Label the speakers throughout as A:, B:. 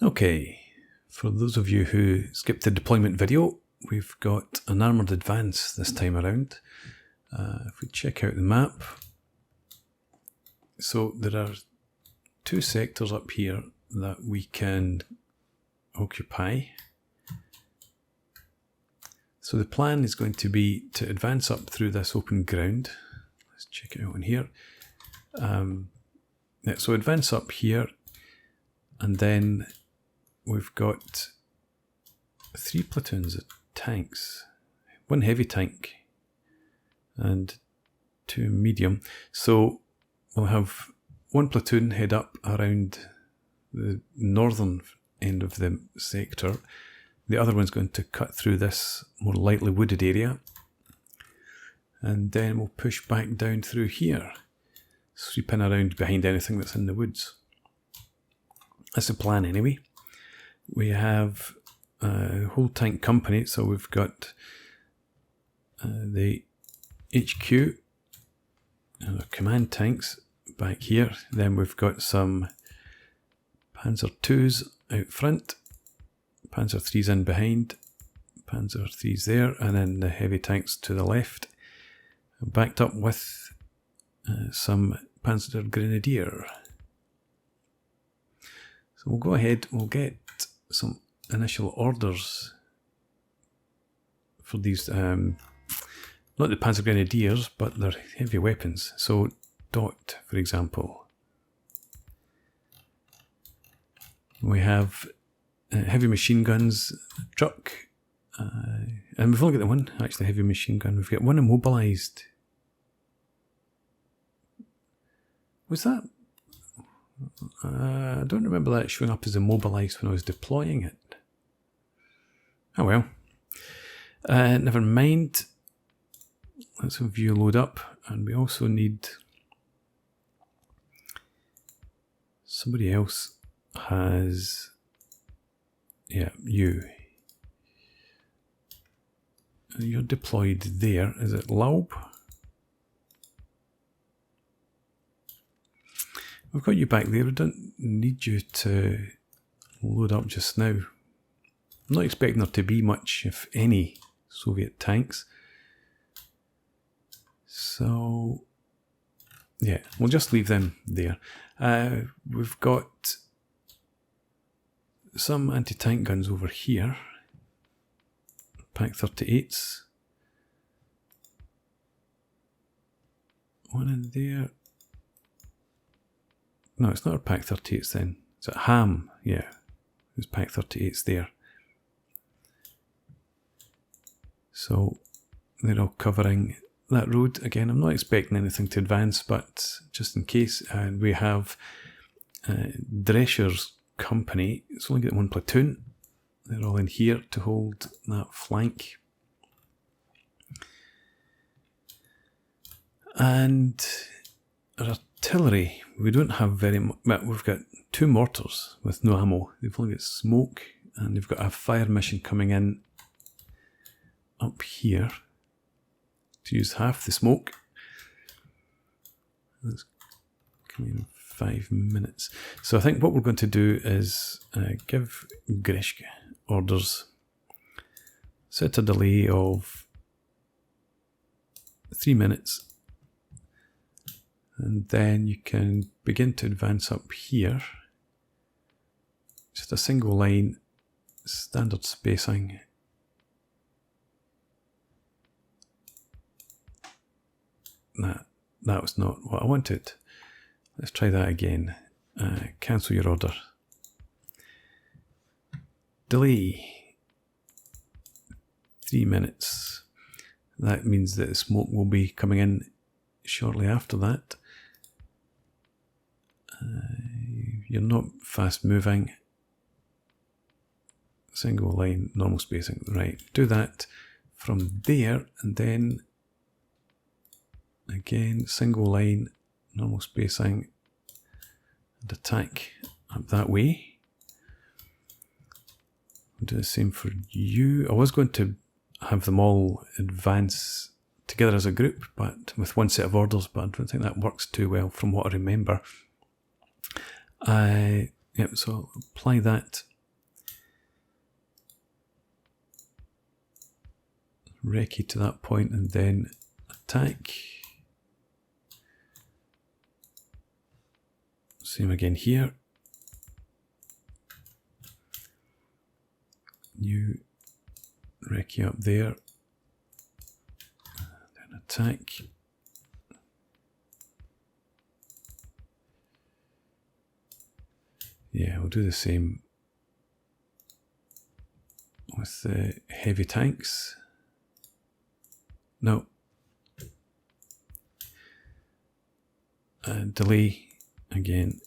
A: Okay, for those of you who skipped the deployment video, we've got an armoured advance this time around. If we check out the map, so there are two sectors up here that we can occupy. So the plan is going to be to advance up through this open ground. Let's check it out in here. Yeah, so advance up here, and then we've got 3 platoons of tanks, 1 heavy tank and 2 medium. So we'll have 1 platoon head up around the northern end of the sector. The other one's going to cut through this more lightly wooded area, and then we'll push back down through here, sweeping around behind anything that's in the woods. That's the plan anyway. We have a whole tank company, so we've got the HQ, command tanks back here. Then we've got some Panzer IIs out front, Panzer IIIs in behind, Panzer IIIs there, and then the heavy tanks to the left, backed up with some Panzer Grenadier. So we'll go ahead, we'll get some initial orders for these, not the Panzer Grenadiers, but their heavy weapons. So Dot, for example. We have heavy machine guns, truck, and we've only got the one actually heavy machine gun. We've got 1 immobilised. Was that? I don't remember that showing up as immobilised when I was deploying it. Oh well. Never mind. Let's have view load up, and we also need somebody else has, yeah, you. You're deployed there. Is it Laub? We've got you back there. We don't need you to load up just now. I'm not expecting there to be much, if any, Soviet tanks. So, yeah, we'll just leave them there. We've got some anti-tank guns over here. Pak 38s. 1 in there. No, it's not a Pak 38s then. It's a Ham, yeah. There's Pak 38s there. So they're all covering that road. Again, I'm not expecting anything to advance, but just in case. And we have Drescher's company. It's only got 1 platoon. They're all in here to hold that flank. And our artillery, we don't have very much. Well, we've got 2 mortars with no ammo. They've only got smoke, and they've got a fire mission coming in up here to use half the smoke. That's coming in 5 minutes. So I think what we're going to do is give Grishka orders. Set a delay of 3 minutes. And then you can begin to advance up here. Just a single line, standard spacing. That was not what I wanted. Let's try that again. Cancel your order. Delay 3 minutes. That means that the smoke will be coming in shortly after that. You're not fast moving. Single line, normal spacing. Right, do that from there, and then again, single line, normal spacing, and attack up that way. I'll do the same for you. I was going to have them all advance together as a group, but with 1 set of orders, but I don't think that works too well from what I remember. Yep, so I'll apply that. Recce to that point and then attack. Same again here. New recce up there. Then attack. Yeah, we'll do the same with the heavy tanks. No. Delay again.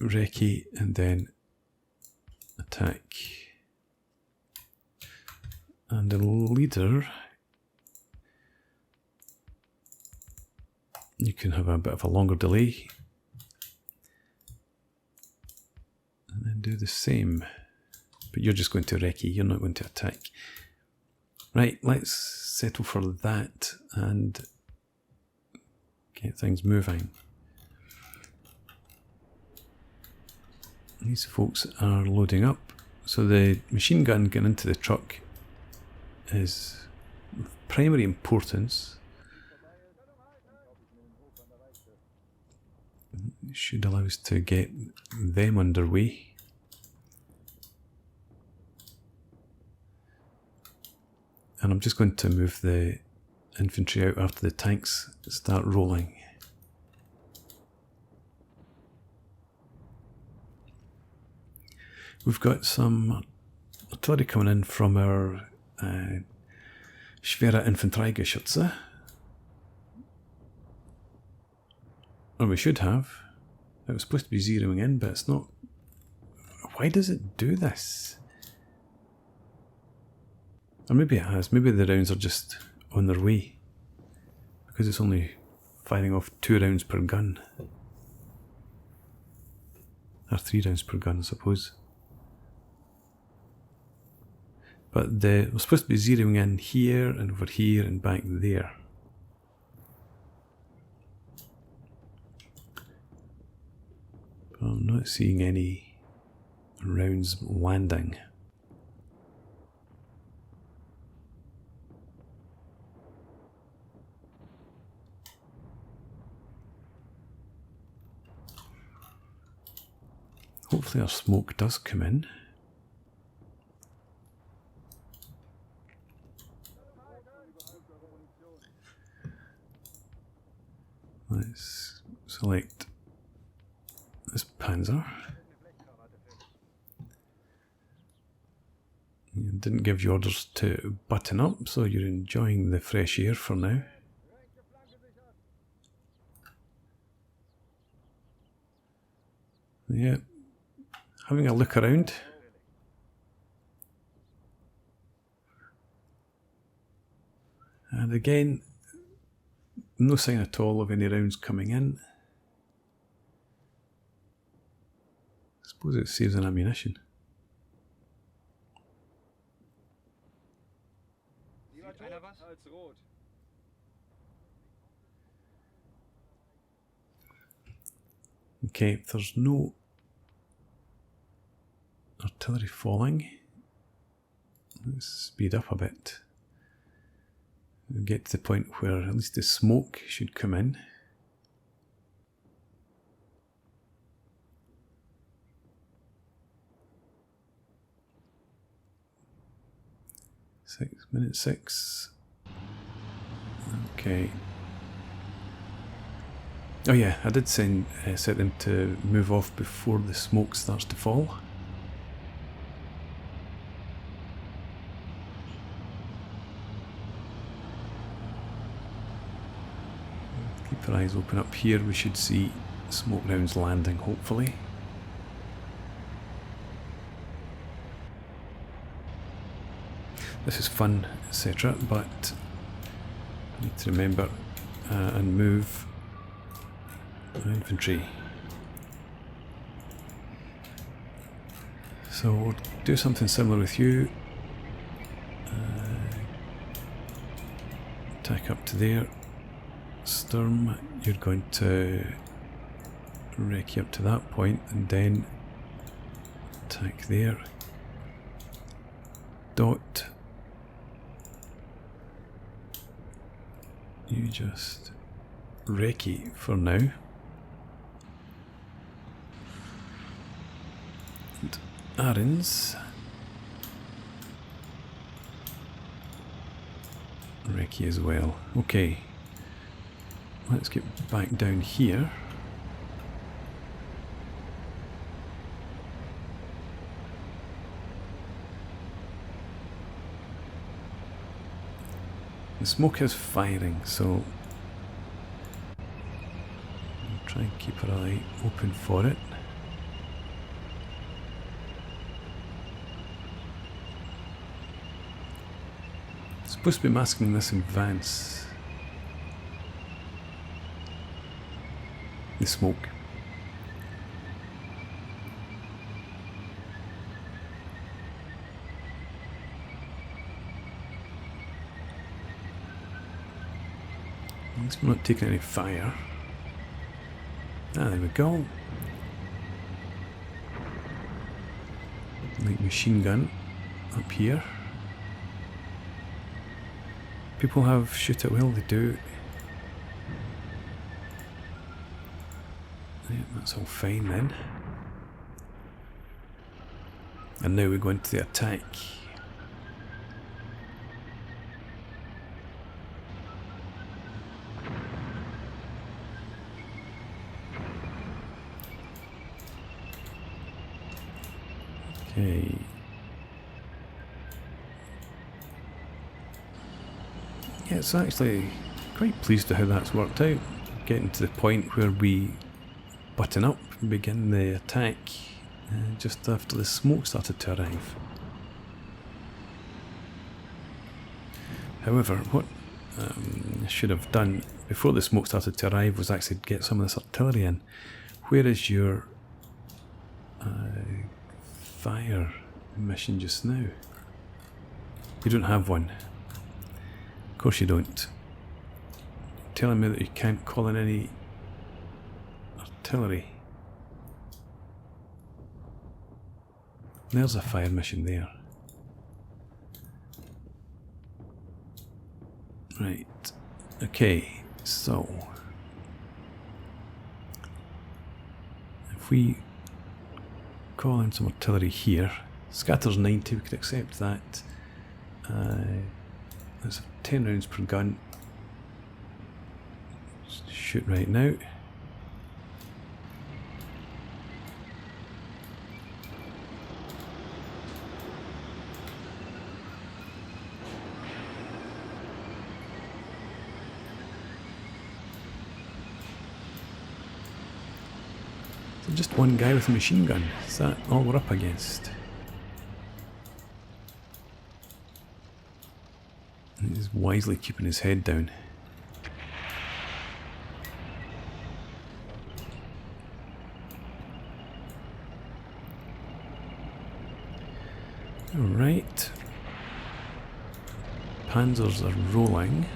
A: Recce and then attack. And the leader, you can have a bit of a longer delay. And then do the same. But you're just going to recce, you're not going to attack. Right, let's settle for that and get things moving. These folks are loading up. So the machine gun getting into the truck is of primary importance. It should allow us to get them underway. And I'm just going to move the infantry out after the tanks start rolling. We've got some artillery coming in from our Schwere Infanteriegeschütze. Or we should have. It was supposed to be zeroing in, but it's not. Why does it do this? Or maybe it has. Maybe the rounds are just on their way. Because it's only firing off 2 rounds per gun. Or 3 rounds per gun, I suppose. But we're supposed to be zeroing in here and over here and back there. But I'm not seeing any rounds landing. Hopefully our smoke does come in. Let's select this Panzer. You didn't give you orders to button up, so you're enjoying the fresh air for now. Yeah, having a look around. And again, no sign at all of any rounds coming in. I suppose it saves on ammunition. Okay, if there's no artillery falling, let's speed up a bit. We'll get to the point where at least the smoke should come in. Minute 6. Okay. Oh yeah, I did set them to move off before the smoke starts to fall. Keep our eyes open up here. We should see smoke rounds landing, hopefully. This is fun, etc., but I need to remember and move infantry. So we'll do something similar with you. Attack up to there. Sturm, you're going to recce up to that point and then attack there. Dot. You just recce for now. And Aaron's recce as well. Okay. Let's get back down here. The smoke is firing, so I'll try and keep our eye open for it. It's supposed to be masking this in advance. The smoke. At least we're not taking any fire. Ah, there we go. Light machine gun up here. People have shoot at will, they do. Yeah, that's all fine then. And now we go into the attack. Okay. Yeah, it's actually quite pleased with how that's worked out. Getting to the point where we button up and begin the attack just after the smoke started to arrive. However, what I should have done before the smoke started to arrive was actually get some of this artillery in. Where is your fire mission just now? You don't have one. Of course you don't. Telling me that you can't call in any artillery. There's a fire mission there. Right. Okay, so if we call in some artillery here, scatters 90, we could accept that. There's 10 rounds per gun. Just shoot right now. Just one guy with a machine gun. Is that all we're up against? He's wisely keeping his head down. Alright. Panzers are rolling.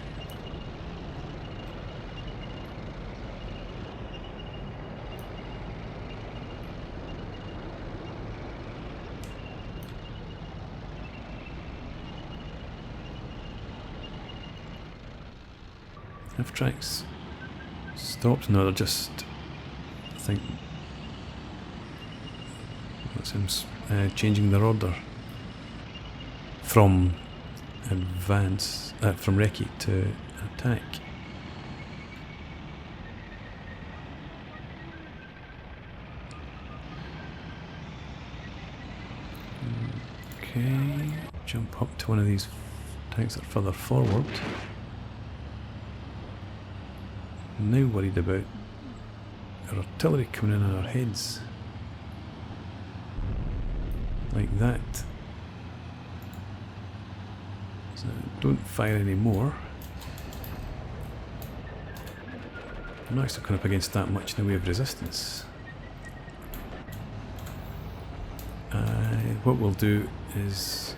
A: Have tracks stopped? No, they're just, I think, that's him changing their order from advance, from recce to attack. Okay, jump up to one of these tanks that are further forward. Now worried about our artillery coming in on our heads. Like that. So don't fire anymore. I'm not actually coming up against that much in the way of resistance. What we'll do is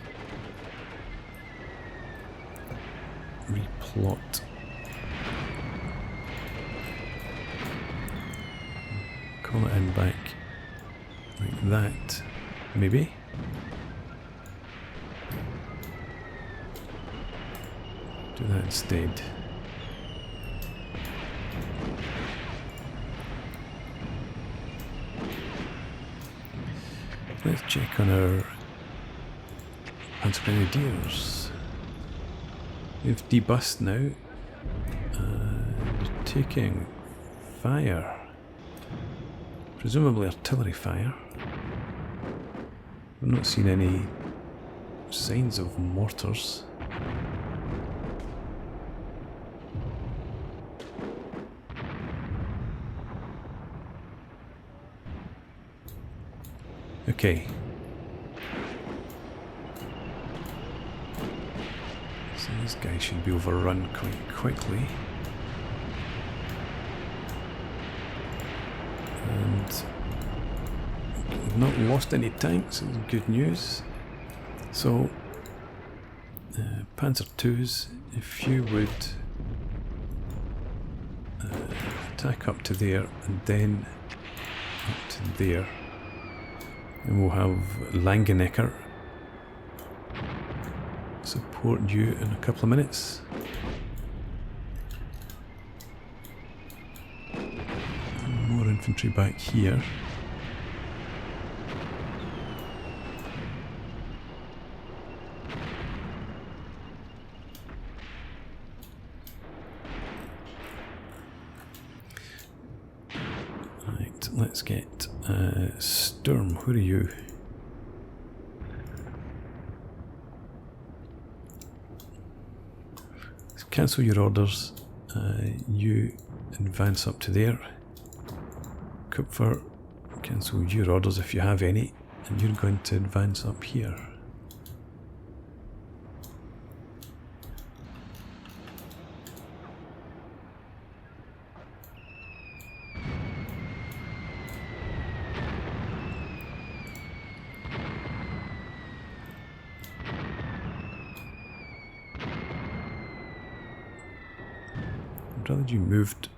A: replot. crawl it in back like that, maybe. Do that instead. Let's check on our Panzer Grenadiers. They've debussed now. Taking fire. Presumably artillery fire. I've not seen any signs of mortars. Okay. So this guy should be overrun quite quickly. And we've not lost any tanks, it's good news. So, Panzer IIs, if you would attack up to there and then up to there, and we'll have Langenecker support you in a couple of minutes. More infantry back here. Right, let's get Sturm. Where are you? Let's cancel your orders. You advance up to there. Kupfer, cancel your orders if you have any, and you're going to advance up here. I'd rather you moved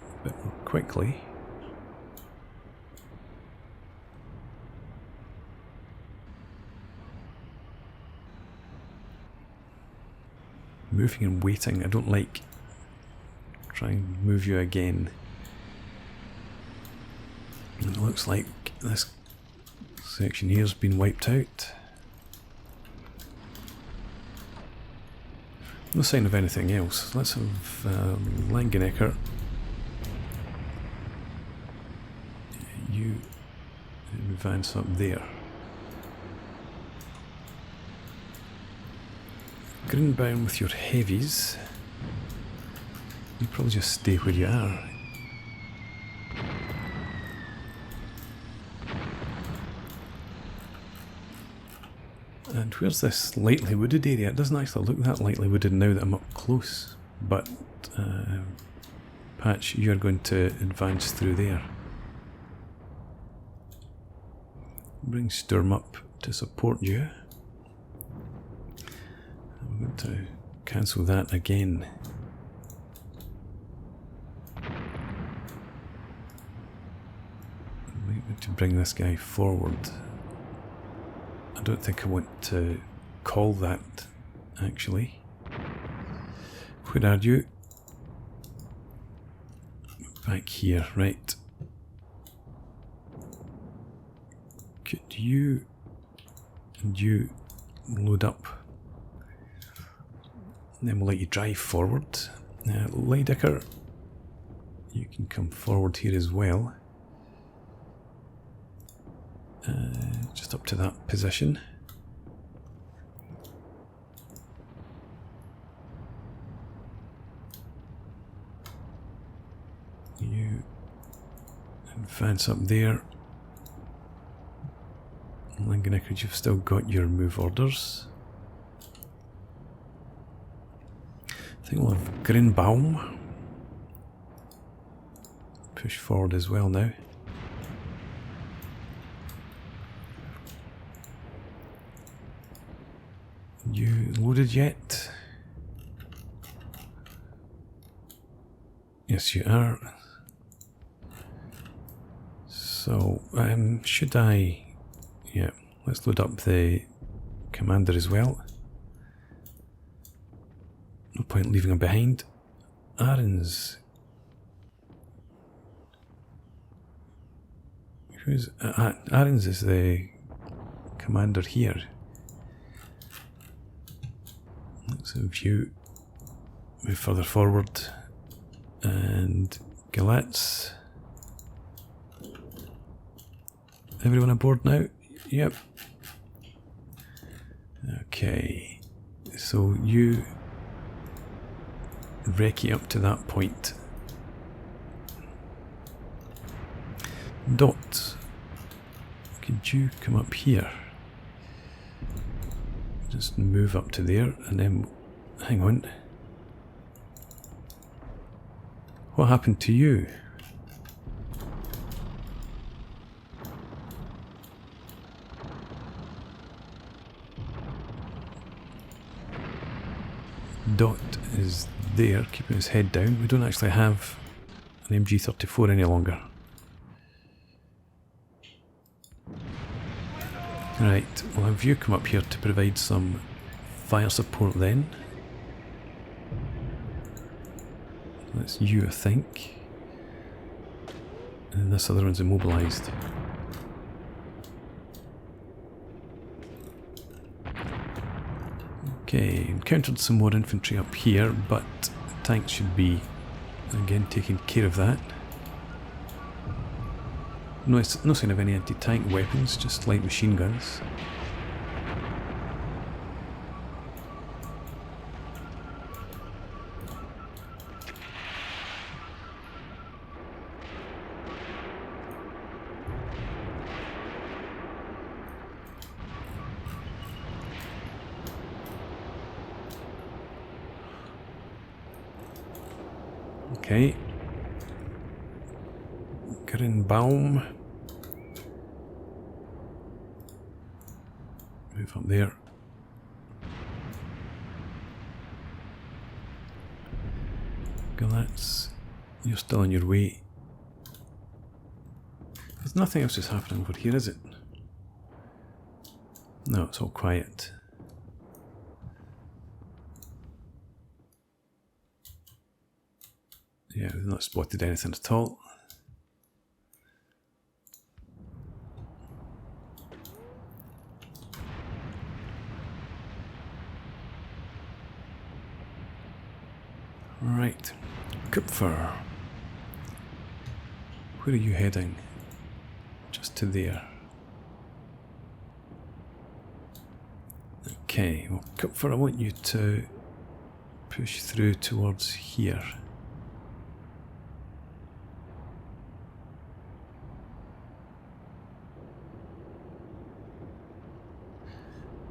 A: a bit more quickly. Moving and waiting, I don't like. Try and move you again. And it looks like this section here has been wiped out. No sign of anything else. Let's have Langenecker. You advance up there. Greenbaum with your heavies. You probably just stay where you are. And where's this lightly wooded area? It doesn't actually look that lightly wooded now that I'm up close. But Patch, you're going to advance through there. Bring Sturm up to support you. I'm going to cancel that again. I might want to bring this guy forward. I don't think I want to call that, actually. Where are you? Back here, right. Could you and you load up? And then we'll let you drive forward. Leidecker, you can come forward here as well. Just up to that position. You advance up there. Langenecker, you've still got your move orders. I think we'll have Greenbaum push forward as well now. You loaded yet? Yes, you are. So, should I... Yeah, let's load up the commander as well. No point leaving him behind. Aaron's... Aaron's is the commander here. Let's view, move further forward, and Galatz. Everyone aboard now? Yep. Okay, so you recce up to that point. Dot, could you come up here? Just move up to there and then, hang on. What happened to you? Dot is there, keeping his head down. We don't actually have an MG34 any longer. Right, we'll have you come up here to provide some fire support then. That's you, I think. And this other one's immobilised. Okay, encountered some more infantry up here, but tanks should be, again, taking care of that. No sign of any anti-tank weapons, just light machine guns. Okay. Baum. Move up there. Galatz, you're still on your way. There's nothing else is happening over here, is it? No, it's all quiet. Yeah, we've not spotted anything at all. Right, Kupfer. Where are you heading? Just to there. Okay, well, Kupfer, I want you to push through towards here.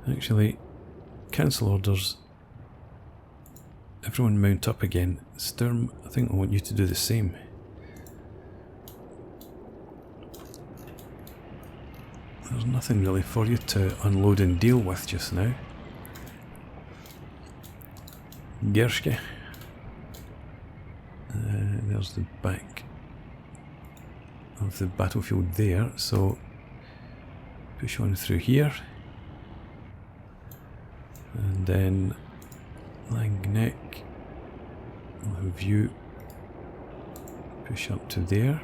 A: Actually, cancel orders. Everyone mount up again. Sturm, I think I want you to do the same. There's nothing really for you to unload and deal with just now. Gerske. There's the back of the battlefield there, so push on through here. And then Langneck, we'll have you push up to there.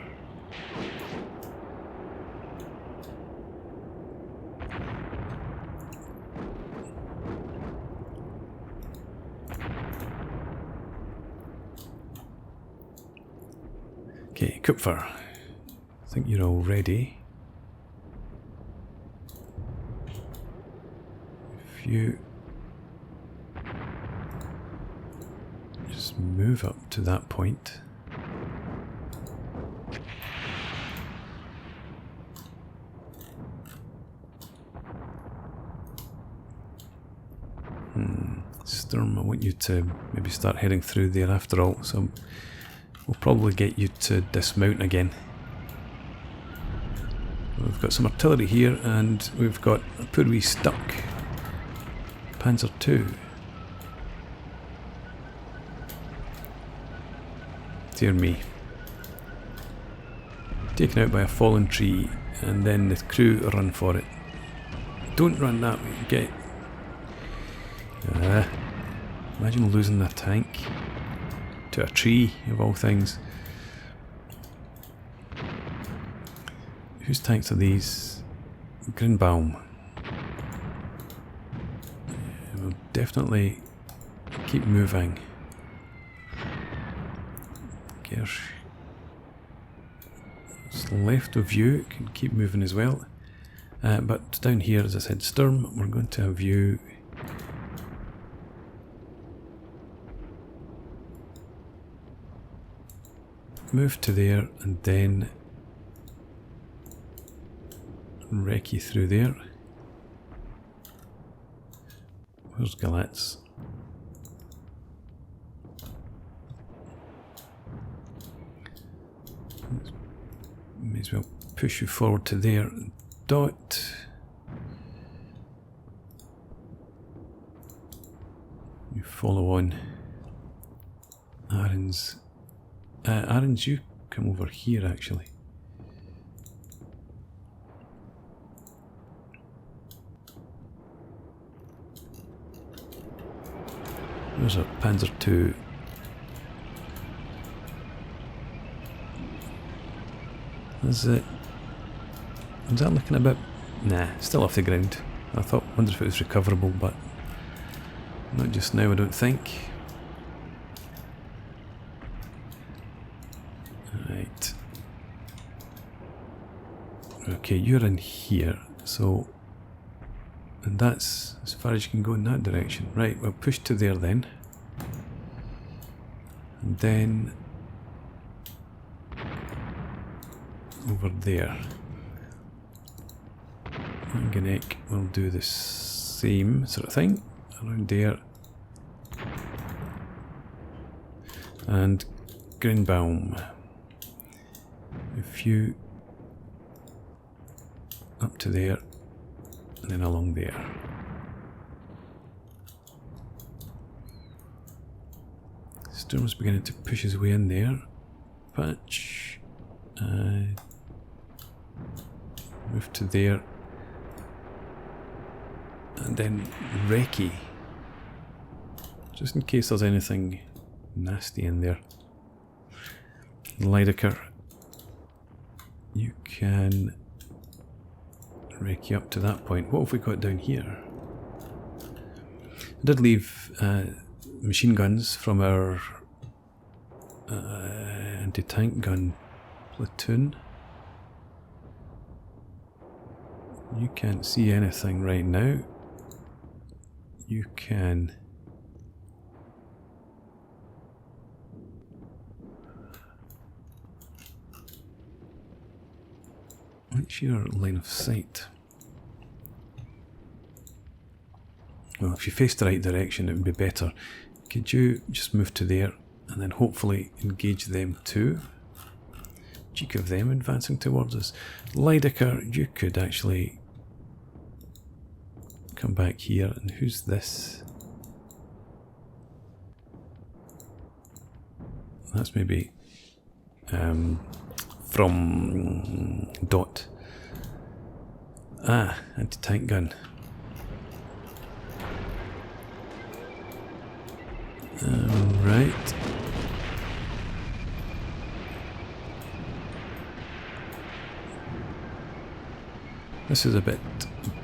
A: Okay, Kupfer, I think you're all ready. If you just move up to that point. Sturm, I want you to maybe start heading through there after all, so we'll probably get you to dismount again. We've got some artillery here, and we've got a poor wee stuck Panzer II. Dear me. taken out by a fallen tree, and then the crew run for it. Don't run that way, get... imagine losing a tank to a tree, of all things. Whose tanks are these? Grinbaum. We'll definitely keep moving. Gersh. It's left of you, can keep moving as well. But down here, as I said, Sturm, we're going to have you move to there and then wreck you through there. Where's Galatz? May as well push you forward to there. Dot. You follow on. Aaron's. Aaron's, you come over here actually. There's a Panzer II. Is that looking a bit... Nah, still off the ground. I wonder if it was recoverable, but not just now, I don't think. Right. Okay, you're in here, so... And that's as far as you can go in that direction. Right, we'll push to there then. And then... over there. Ganek will do the same sort of thing around there. And Grinbaum. A few up to there and then along there. Storm's beginning to push his way in there. Patch. Move to there. And then Recce. Just in case there's anything nasty in there. Lydecker. You can Recce up to that point. What have we got down here? I did leave machine guns from our anti-tank gun platoon. You can't see anything right now. You can... What's your line of sight? Well, if you face the right direction, it would be better. Could you just move to there and then hopefully engage them too? Cheek of them advancing towards us. Lydecker, you could actually come back here. And who's this? That's maybe from Dot. Ah, anti-tank gun. Right. This is a bit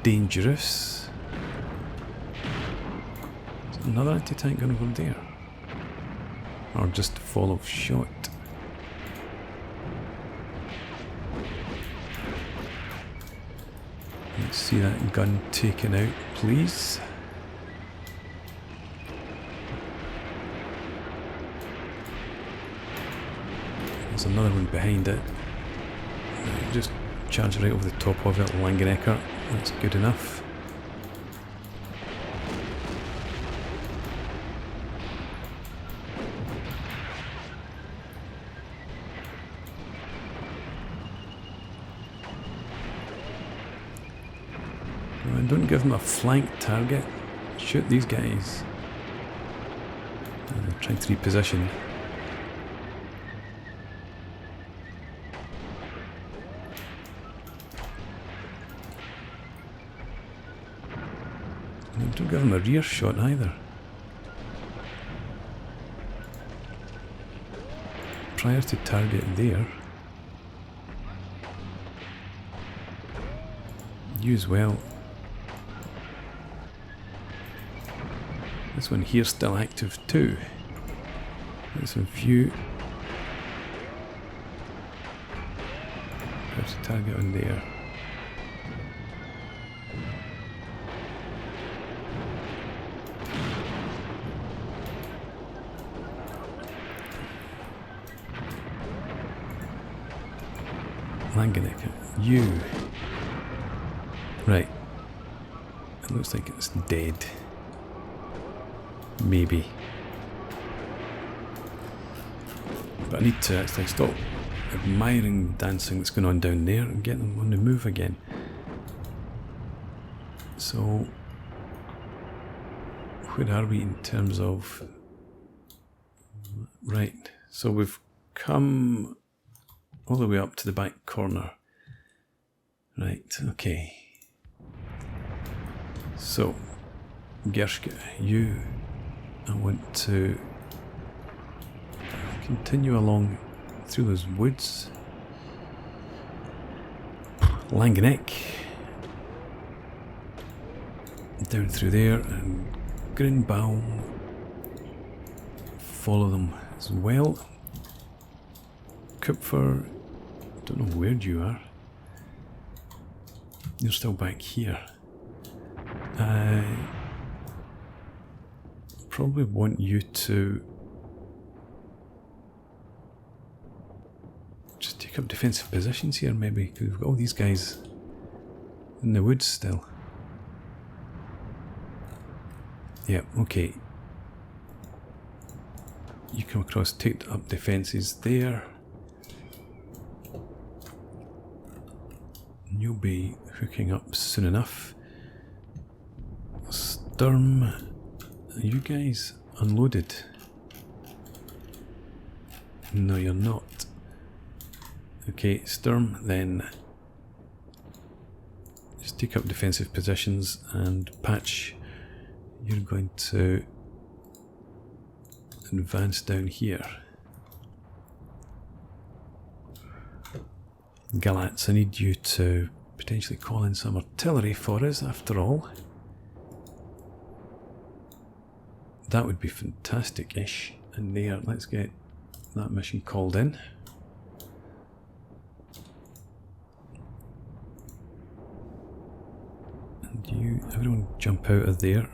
A: dangerous. Is another anti-tank gun over there? Or just fall of shot? Let's see that gun taken out, please. There's another one behind it. Just charge right over the top of it, Langenecker. That's good enough. Don't give them a flank target. Shoot these guys. And try to reposition. Don't give him a rear shot either. Prior to target there. You as well. This one here's still active too. There's a view. Prior to target on there. Langanek, you. Right. It looks like it's dead. Maybe. But I need to actually stop admiring the dancing that's going on down there and get them on the move again. So, where are we in terms of... Right, so we've come all the way up to the back corner. Right, okay. So, Gershka, you, I want to continue along through those woods. Langanek, down through there, and Grinbaum, follow them as well. Kupfer, don't know where you are. You're still back here. I probably want you to just take up defensive positions here, maybe, because we've got all these guys in the woods still. Yeah, okay. You come across, take up defences there. You'll be hooking up soon enough. Sturm, are you guys unloaded? No, you're not. Okay, Sturm, then just take up defensive positions, and Patch, you're going to advance down here. Galats, I need you to potentially call in some artillery for us after all. That would be fantastic-ish. And there, let's get that mission called in. And you, everyone jump out of there.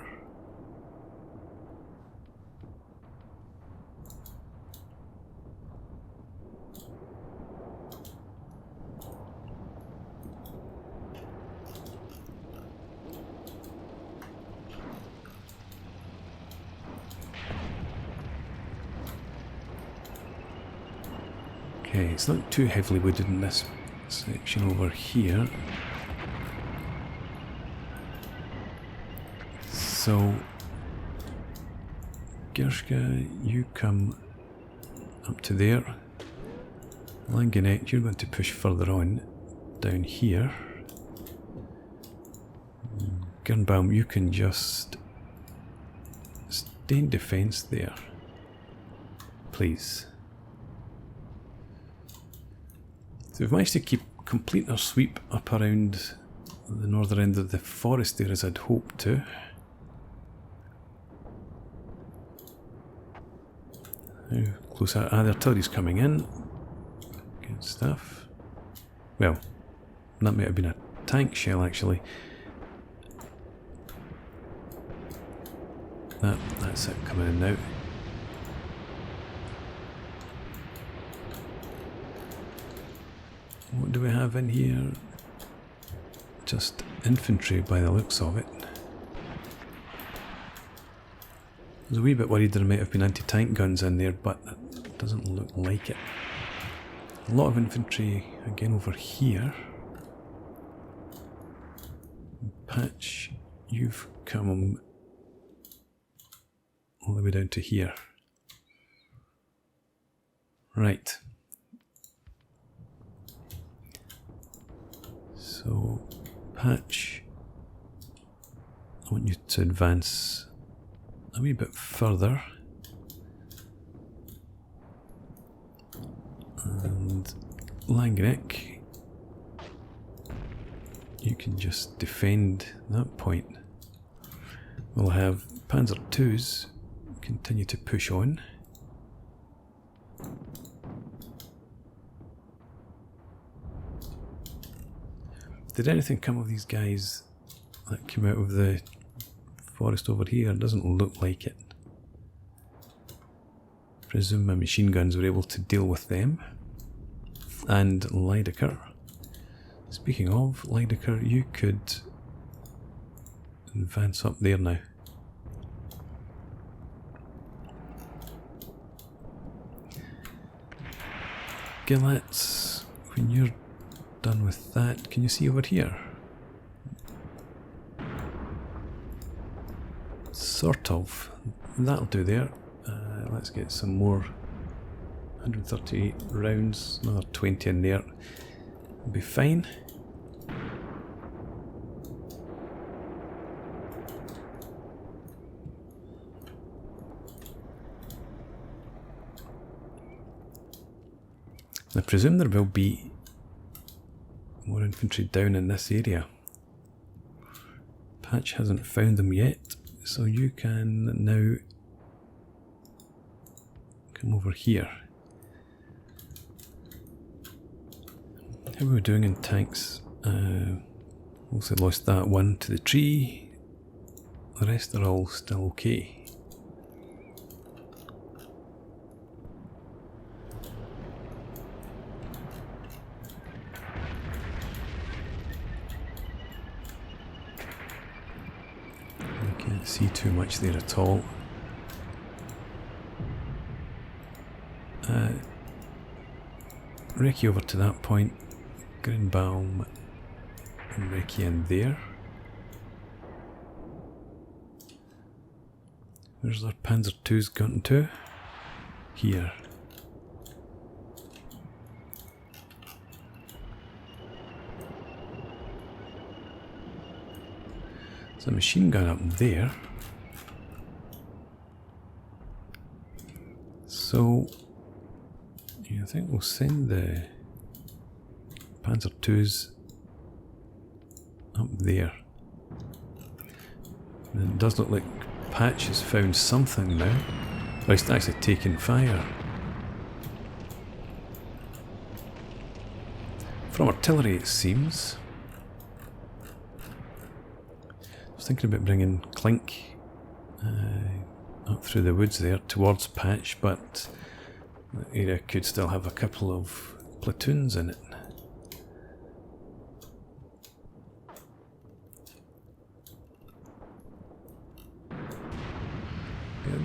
A: Okay, it's not too heavily wooded in this section over here. So, Gershka, you come up to there. Langanek, you're going to push further on down here. Gernbaum, you can just stay in defence there, please. So we've managed to complete our sweep up around the northern end of the forest there, as I'd hoped to. How close are the artillery's coming in? Good stuff. Well, that might have been a tank shell actually. That's it coming in now. What do we have in here? Just infantry by the looks of it. I was a wee bit worried there might have been anti-tank guns in there, but it doesn't look like it. A lot of infantry again over here. Patch, you've come all the way down to here. Right. So, Patch, I want you to advance a wee bit further. And Langrick, you can just defend that point. We'll have Panzer IIs continue to push on. Did anything come of these guys that came out of the forest over here? It doesn't look like it. Presume my machine guns were able to deal with them. And Lydecker. Speaking of Lydecker, you could advance up there now. Gillets, when you're done with that, can you see over here? Sort of. That'll do there. Let's get some more 138 rounds, another 20 in there. It'll be fine. I presume there will be more infantry down in this area. Patch hasn't found them yet, so you can now come over here. How are we doing in tanks? Also lost that one to the tree. The rest are all still okay. I can't see too much there at all. Recce over to that point. Grinbaum and Recce in there. Where's our Panzer IIs gotten to? Here. There's a machine gun up there. So yeah, I think we'll send the Panzer IIs up there. And it does look like Patch has found something now. Or it's actually taking fire. From artillery, it seems. I was thinking about bringing Clink up through the woods there towards Patch, but the area could still have a couple of platoons in it. Good.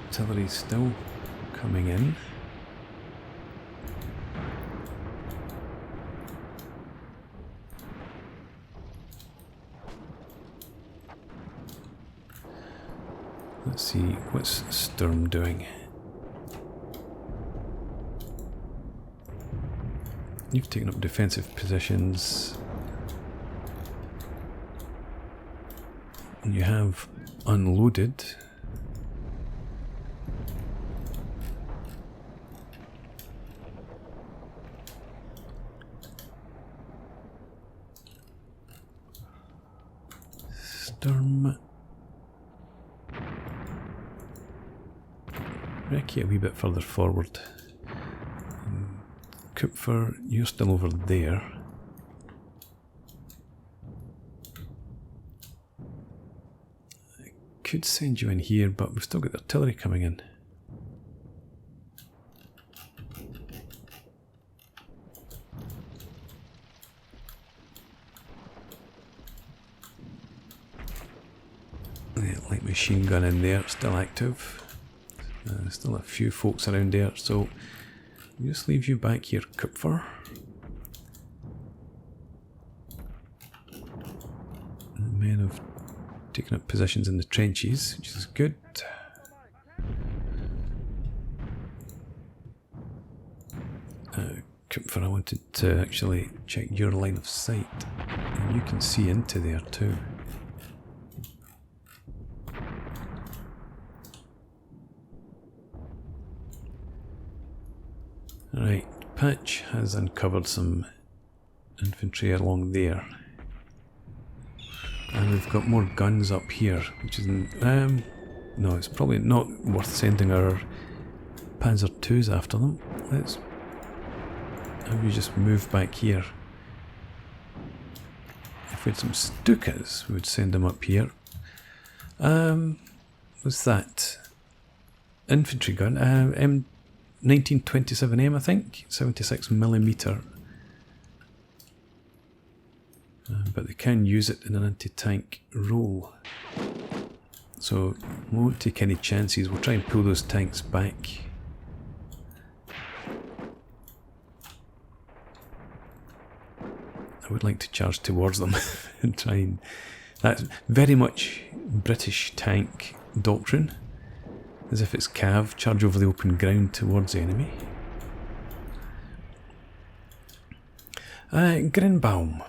A: Artillery still coming in. Let's see, what's Sturm doing? You've taken up defensive positions. And you have unloaded. Sturm. Recce a wee bit further forward. Kupfer, you're still over there. I could send you in here, but we've still got the artillery coming in. Yeah, light machine gun in there, still active. Still a few folks around there, so I'll just leave you back here, Kupfer. The men have taken up positions in the trenches, which is good. Kupfer, I wanted to actually check your line of sight, and you can see into there too. Right, Patch has uncovered some infantry along there. And we've got more guns up here, which is... no, it's probably not worth sending our Panzer IIs after them. Let's... How do we just move back here? If we had some Stukas, we would send them up here. What's that? Infantry gun, M1927M, I think, 76mm. But they can use it in an anti-tank role. So we won't take any chances. We'll try and pull those tanks back. I would like to charge towards them and try and... That's very much British tank doctrine. As if it's cav, charge over the open ground towards the enemy. Grinbaum.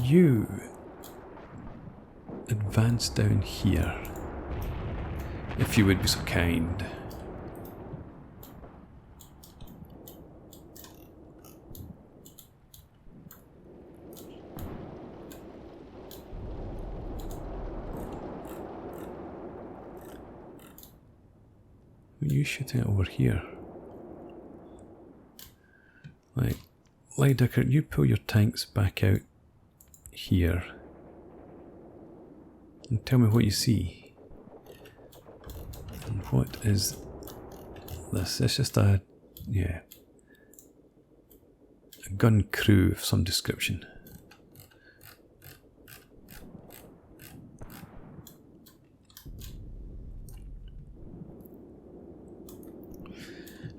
A: You advance down here, if you would be so kind. What are you shooting at over here? Right, Lightworks, you pull your tanks back out here and tell me what you see. And what is this? It's just a, yeah, a gun crew of some description.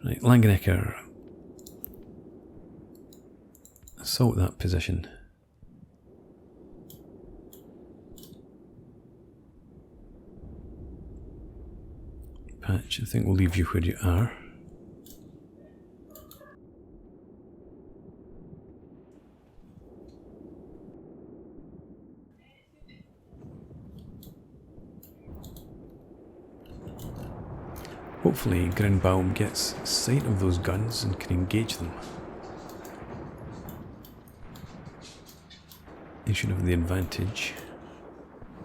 A: Right, Langenecker, assault that position. Patch, I think we'll leave you where you are. Hopefully Grinbaum gets sight of those guns and can engage them. He should have the advantage,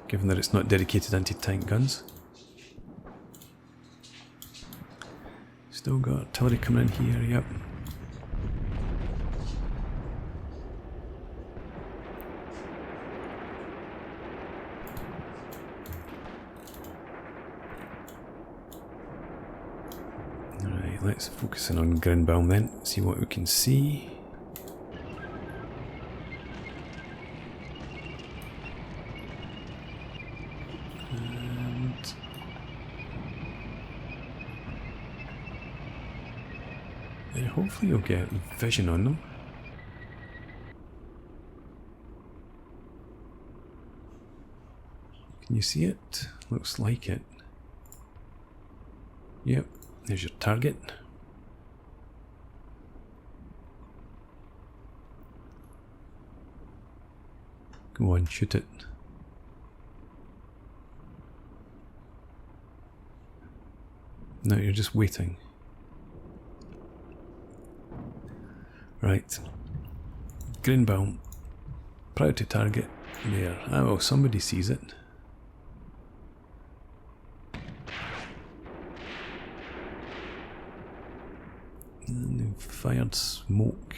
A: given that it's not dedicated anti-tank guns. Still got artillery coming in here, yep. Alright, let's focus in on Grinbaum then, see what we can see. Hopefully you'll get vision on them. Can you see it? Looks like it. Yep, there's your target. Go on, shoot it. No, you're just waiting. Right. Grinbaum. Priority target. There. Ah, well, somebody sees it. And they've fired smoke.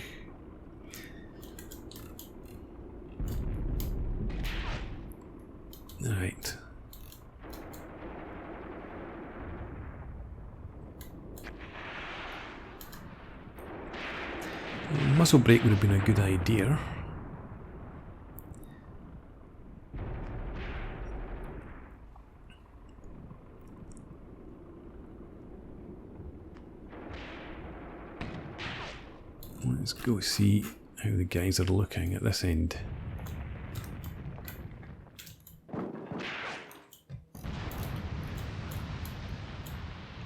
A: Right. Muzzle brake would have been a good idea. Let's go see how the guys are looking at this end.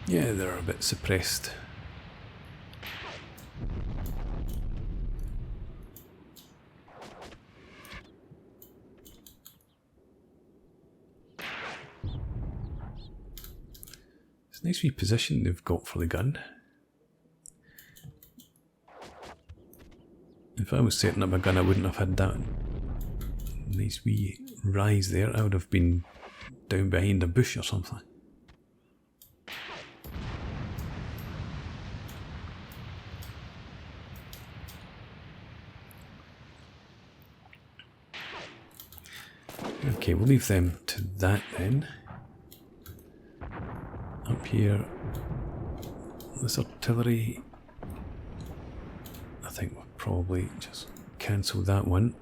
A: Yeah, they're a bit suppressed. It's a nice wee position they've got for the gun. If I was setting up a gun, I wouldn't have had that nice wee rise there. I would have been down behind a bush or something. Okay, we'll leave them to that then. Up here, this artillery, I think we'll probably just cancel that one.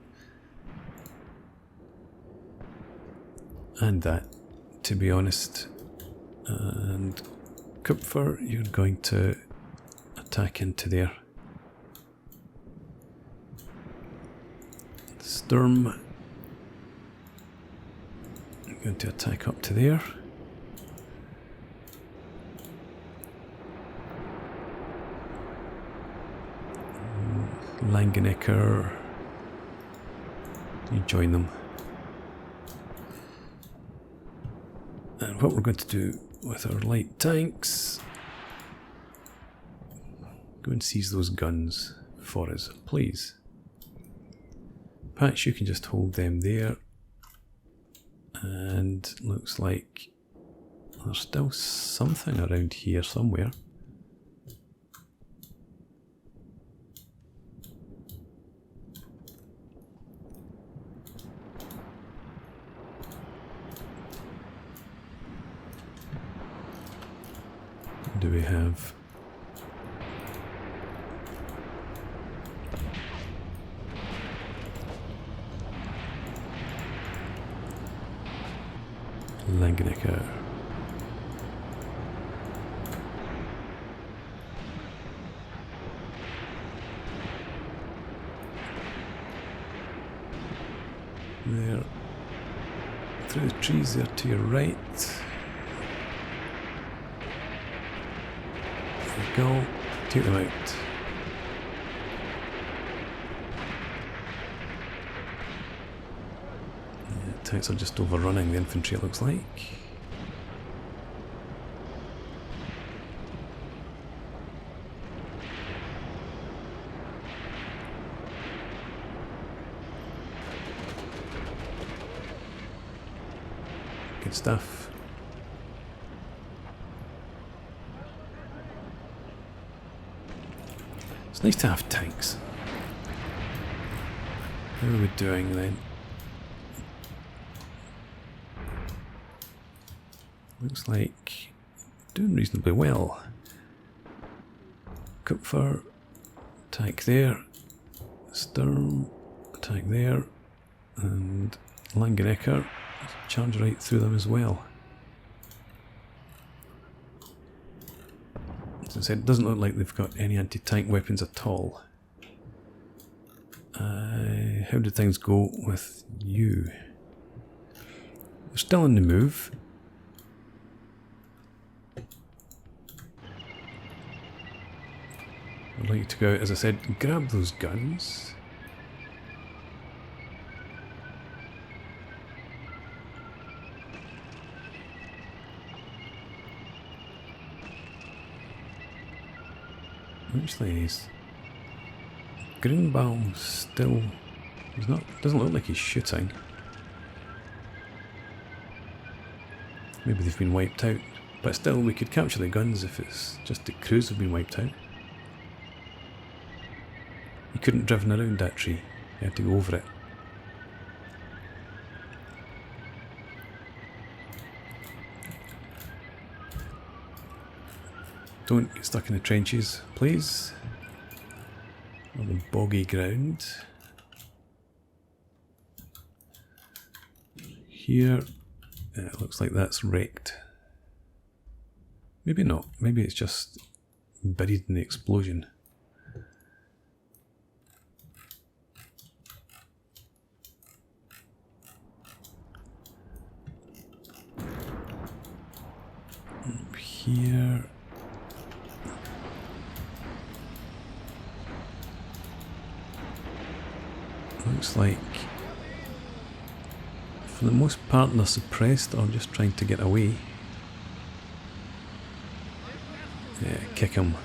A: And that, to be honest. And Kupfer, you're going to attack into there. Sturm, you're going to attack up to there. Langenecker, you join them. And what we're going to do with our light tanks, go and seize those guns for us, please. Patch, you can just hold them there. And looks like there's still something around here somewhere. Do we have Langenecker? There, through the trees there to your right. Go, take them out. Yeah, tanks are just overrunning the infantry, it looks like. Good stuff. It's nice to have tanks. How are we doing then? Looks like doing reasonably well. Kupfer, attack there. Sturm, attack there. And Langenecker, charge right through them as well. As I said, it doesn't look like they've got any anti-tank weapons at all. How did things go with you? They're still on the move. I'd like you to go out, as I said, grab those guns. Actually, he's Greenbaum still. He's not. Doesn't look like he's shooting. Maybe they've been wiped out, but still, we could capture the guns if it's just the crews have been wiped out. He couldn't have driven around that tree. He had to go over it. Don't get stuck in the trenches, please. On the boggy ground. Here, it looks like that's wrecked. Maybe not. Maybe it's just buried in the explosion. Up here. Looks like, for the most part, they're suppressed or just trying to get away. Yeah, kick him.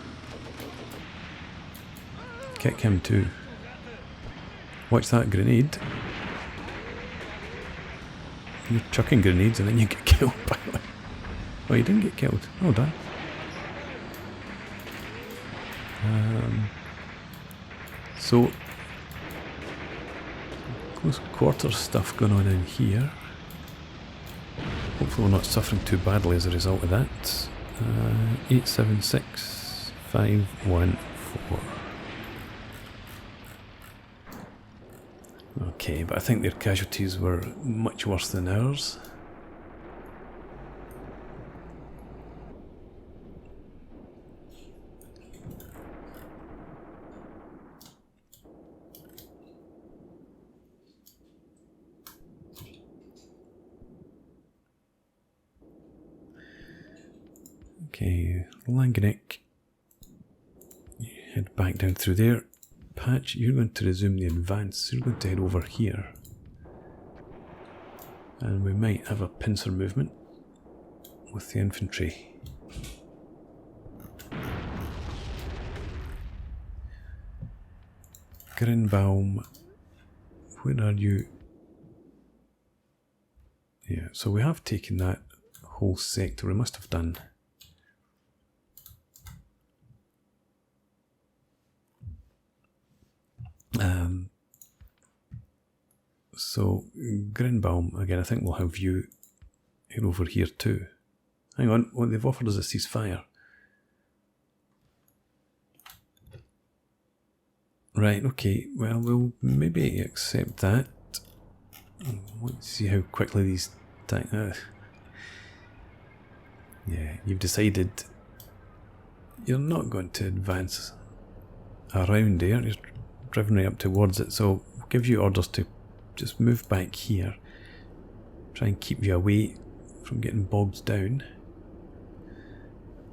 A: Kick him too. Watch that grenade. You're chucking grenades and then you get killed by one. Oh, you didn't get killed. Well done. So, close quarters stuff going on in here. Hopefully we're not suffering too badly as a result of that. 876514. Okay, but I think their casualties were much worse than ours. Okay, Langanick, head back down through there. Patch, you're going to resume the advance. You're going to head over here. And we might have a pincer movement with the infantry. Grinbaum, where are you? Yeah, so we have taken that whole sector. We must have done. So Grinbaum, again, I think we'll have you here over here too. Hang on, well, they've offered us a ceasefire. Right, okay, well, we'll maybe accept that. Let's see how quickly these... yeah, you've decided you're not going to advance around there. You're driven right up towards it, so we'll give you orders to just move back here. Try and keep you away from getting bogged down.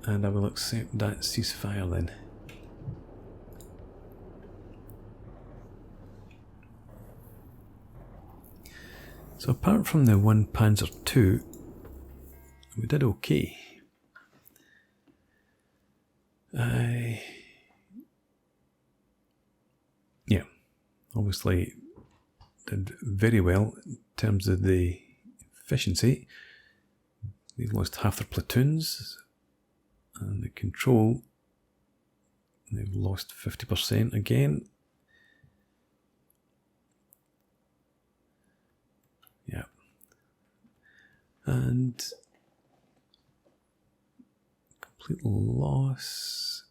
A: And I will accept that ceasefire then. So apart from the 1 Panzer II, we did okay. Yeah, obviously did very well in terms of the efficiency. They've lost half their platoons, and the control, they've lost 50% again. Yeah. And complete loss.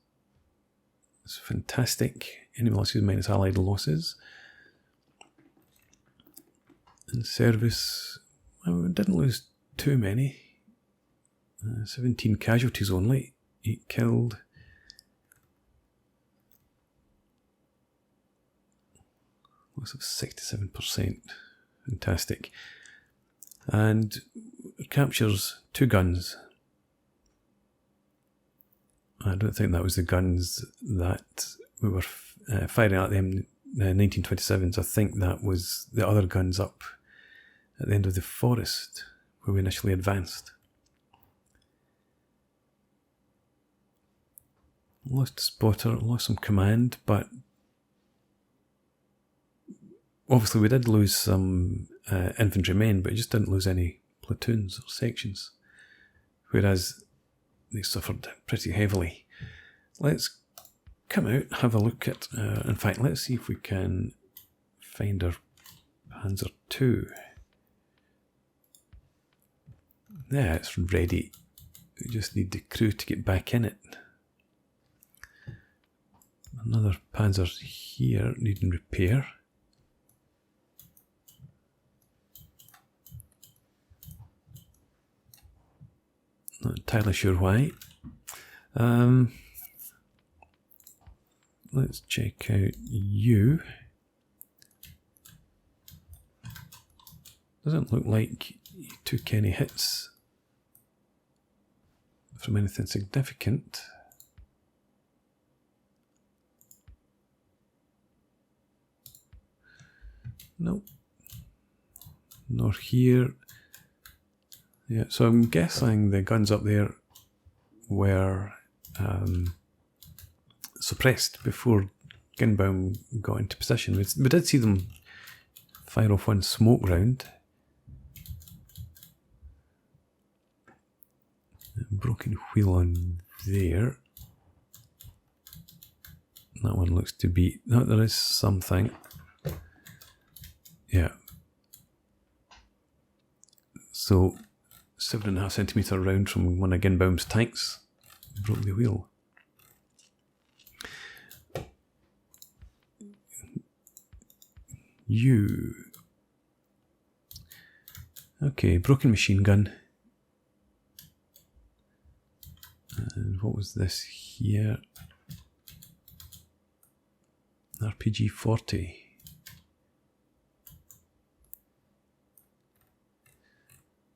A: It's fantastic. Enemy losses minus allied losses. In service, well, we didn't lose too many. 17 casualties only. 8 killed. Loss of 67%. Fantastic. And captures 2 guns. I don't think that was the guns that we were firing at them, 1927s. I think that was the other guns up at the end of the forest where we initially advanced. Lost a spotter, lost some command, but obviously we did lose some infantrymen, but we just didn't lose any platoons or sections, whereas they suffered pretty heavily. Let's come out, have a look at, in fact, let's see if we can find our Panzer II. Yeah, it's ready. We just need the crew to get back in it. Another Panzer here needing repair. Not entirely sure why. Let's check out you. Doesn't look like you took any hits from anything significant. Nope. Nor here. Yeah, so I'm guessing the guns up there were suppressed before Gunbaum got into position. We did see them fire off one smoke round. Broken wheel on there. That one looks to be... No, there is something. Yeah. So, 7.5 centimetre round from one of Gunbaum's tanks. Broke the wheel. Okay, broken machine gun. And what was this here? RPG 40.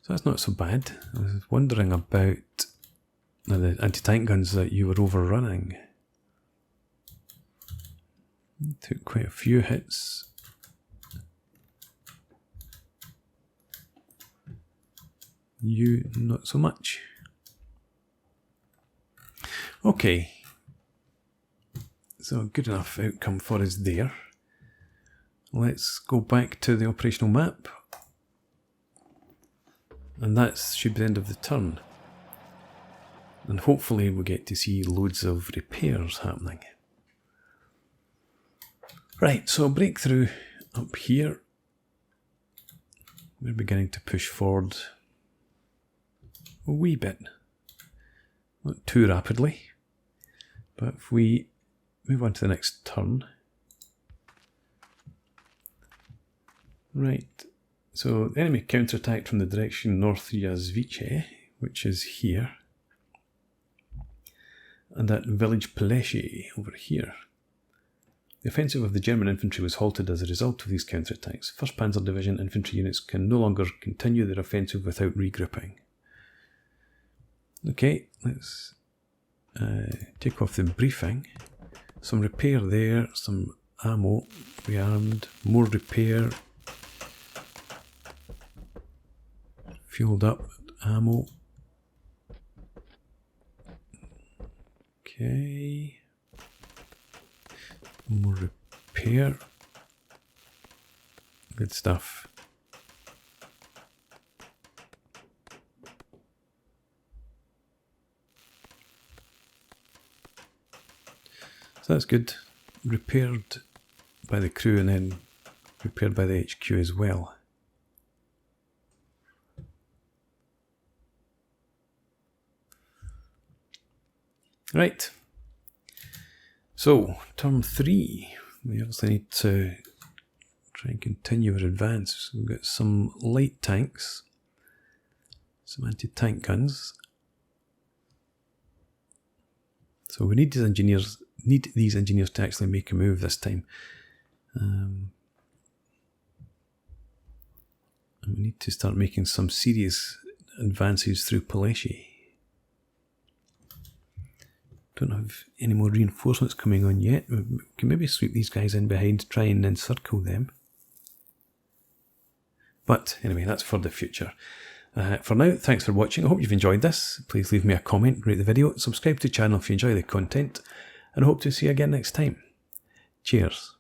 A: So that's not so bad. I was wondering about the anti-tank guns that you were overrunning. Took quite a few hits. You, not so much. Okay. So, good enough outcome for us there. Let's go back to the operational map. And that should be the end of the turn. And hopefully we get to see loads of repairs happening. Right, so breakthrough up here. We're beginning to push forward a wee bit. Not too rapidly. But if we move on to the next turn. Right, so the enemy counterattacked from the direction North Yazvice, which is here. And at village Peleshi over here. The offensive of the German infantry was halted as a result of these counterattacks. 1st Panzer Division infantry units can no longer continue their offensive without regrouping. Okay, let's take off the briefing. Some repair there, some ammo, rearmed, more repair, fueled up, ammo. Okay, more repair, good stuff. So that's good. Repaired by the crew and then repaired by the HQ as well. Right. So, turn 3. We obviously need to try and continue our advance. We've got some light tanks, some anti-tank guns. So we need these engineers to actually make a move this time. And we need to start making some serious advances through Peleshi. Don't have any more reinforcements coming on yet. We can maybe sweep these guys in behind, try and encircle them. But anyway, that's for the future. For now, thanks for watching. I hope you've enjoyed this. Please leave me a comment, rate the video, subscribe to the channel if you enjoy the content, and I hope to see you again next time. Cheers.